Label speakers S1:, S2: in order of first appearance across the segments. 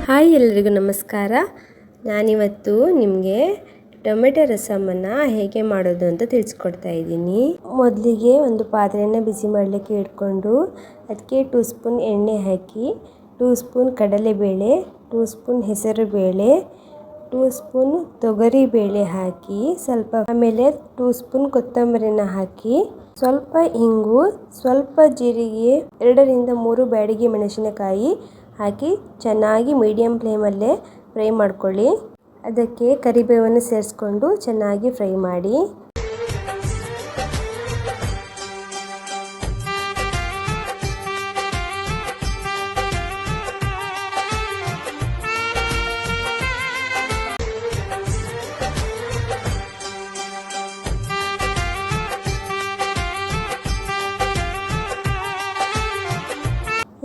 S1: Hi ಎಲ್ಲರಿಗೂ ನಮಸ್ಕಾರ. ನಾನಿವತ್ತು ನಿಮಗೆ ಟೊಮೆಟೊ ರಸಮನ್ನು ಹೇಗೆ ಮಾಡೋದು ಅಂತ ತಿಳಿಸ್ಕೊಡ್ತಾ ಇದ್ದೀನಿ. ಮೊದಲಿಗೆ ಒಂದು ಪಾತ್ರೆಯನ್ನು ಬಿಸಿ ಮಾಡಲಿಕ್ಕೆ ಇಟ್ಕೊಂಡು ಅದಕ್ಕೆ 2 ಸ್ಪೂನ್ ಎಣ್ಣೆ ಹಾಕಿ, 2 ಸ್ಪೂನ್ ಕಡಲೆಬೇಳೆ, 2 ಸ್ಪೂನ್ ಹೆಸರುಬೇಳೆ, 2 ಸ್ಪೂನ್ ತೊಗರಿಬೇಳೆ ಹಾಕಿ ಆಮೇಲೆ 2 ಸ್ಪೂನ್ ಕೊತ್ತಂಬರಿನ ಹಾಕಿ, ಸ್ವಲ್ಪ ಇಂಗು, ಸ್ವಲ್ಪ ಜೀರಿಗೆ, 2 ರಿಂದ 3 ಬ್ಯಾಡಗಿ ಮೆಣಸಿನಕಾಯಿ ಹಾಕಿ ಚೆನ್ನಾಗಿ ಮೀಡಿಯಂ ಫ್ಲೇಮಲ್ಲೇ ಫ್ರೈ ಮಾಡ್ಕೊಳ್ಳಿ. ಅದಕ್ಕೆ ಕರಿಬೇವನ್ನು ಸೇರಿಸ್ಕೊಂಡು ಚೆನ್ನಾಗಿ ಫ್ರೈ ಮಾಡಿ.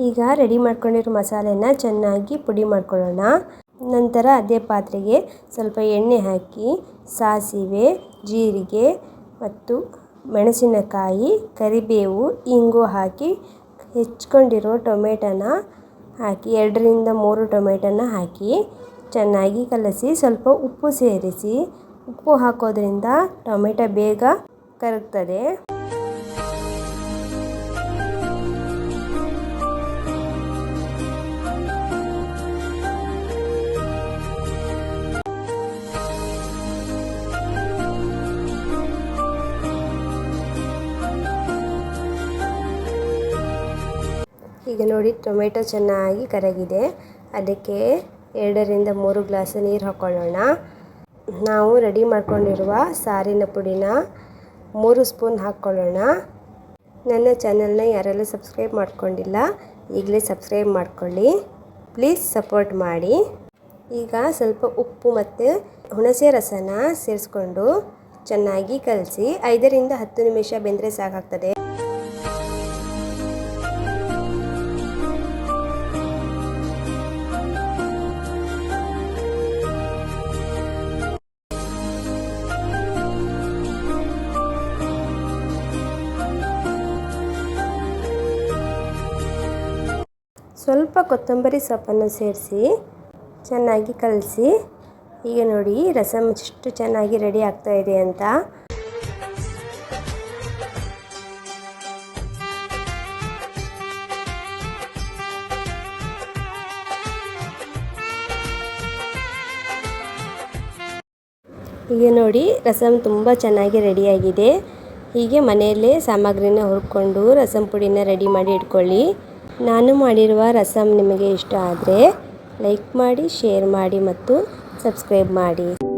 S1: ಈಗ ರೆಡಿ ಮಾಡ್ಕೊಂಡಿರೋ ಮಸಾಲೆನ ಚೆನ್ನಾಗಿ ಪುಡಿ ಮಾಡ್ಕೊಳ್ಳೋಣ. ನಂತರ ಅದೇ ಪಾತ್ರೆಗೆ ಸ್ವಲ್ಪ ಎಣ್ಣೆ ಹಾಕಿ ಸಾಸಿವೆ, ಜೀರಿಗೆ ಮತ್ತು ಮೆಣಸಿನಕಾಯಿ, ಕರಿಬೇವು, ಇಂಗು ಹಾಕಿ ಹೆಚ್ಚಿಕೊಂಡಿರೋ ಟೊಮೆಟೊನ ಹಾಕಿ 2 ರಿಂದ 3 ಟೊಮೆಟೊನ ಹಾಕಿ ಚೆನ್ನಾಗಿ ಕಲಸಿ ಸ್ವಲ್ಪ ಉಪ್ಪು ಸೇರಿಸಿ. ಉಪ್ಪು ಹಾಕೋದ್ರಿಂದ ಟೊಮೆಟೊ ಬೇಗ ಕರಗ್ತದೆ. ಈಗ ನೋಡಿ ಟೊಮೆಟೊ ಚೆನ್ನಾಗಿ ಕರಗಿದೆ. ಅದಕ್ಕೆ 2 ರಿಂದ 3 ಗ್ಲಾಸ್ ನೀರು ಹಾಕ್ಕೊಳ್ಳೋಣ. ನಾವು ರೆಡಿ ಮಾಡ್ಕೊಂಡಿರುವ ಸಾರಿನ ಪುಡಿನ 3 ಸ್ಪೂನ್ ಹಾಕ್ಕೊಳ್ಳೋಣ. ನನ್ನ ಚಾನಲ್ನ ಯಾರೆಲ್ಲ ಸಬ್ಸ್ಕ್ರೈಬ್ ಮಾಡ್ಕೊಂಡಿಲ್ಲ ಈಗಲೇ ಸಬ್ಸ್ಕ್ರೈಬ್ ಮಾಡ್ಕೊಳ್ಳಿ, ಪ್ಲೀಸ್ ಸಪೋರ್ಟ್ ಮಾಡಿ. ಈಗ ಸ್ವಲ್ಪ ಉಪ್ಪು ಮತ್ತು ಹುಣಸೆ ರಸನ ಸೇರಿಸ್ಕೊಂಡು ಚೆನ್ನಾಗಿ ಕಲಸಿ 5 ರಿಂದ 10 ನಿಮಿಷ ಬೆಂದರೆ ಸಾಕಾಗ್ತದೆ. ಸ್ವಲ್ಪ ಕೊತ್ತಂಬರಿ ಸೊಪ್ಪನ್ನು ಸೇರಿಸಿ ಚೆನ್ನಾಗಿ ಕಲಸಿ. ಈಗ ನೋಡಿ ರಸಮ್ ಎಷ್ಟು ಚೆನ್ನಾಗಿ ರೆಡಿ ಆಗ್ತಾ ಇದೆ ಅಂತ. ಈಗ ನೋಡಿ ರಸಮ್ ತುಂಬ ಚೆನ್ನಾಗಿ ರೆಡಿಯಾಗಿದೆ. ಹೀಗೆ ಮನೆಯಲ್ಲೇ ಸಾಮಗ್ರಿನ ಹುರ್ಕೊಂಡು ರಸಮ್ ಪುಡಿನ ರೆಡಿ ಮಾಡಿ ಇಟ್ಕೊಳ್ಳಿ. ನಾನು ಮಾಡಿರುವ ರಸಮ್ ನಿಮಗೆ ಇಷ್ಟ ಆದರೆ ಲೈಕ್ ಮಾಡಿ, ಶೇರ್ ಮಾಡಿ ಮತ್ತು ಸಬ್ಸ್ಕ್ರೈಬ್ ಮಾಡಿ.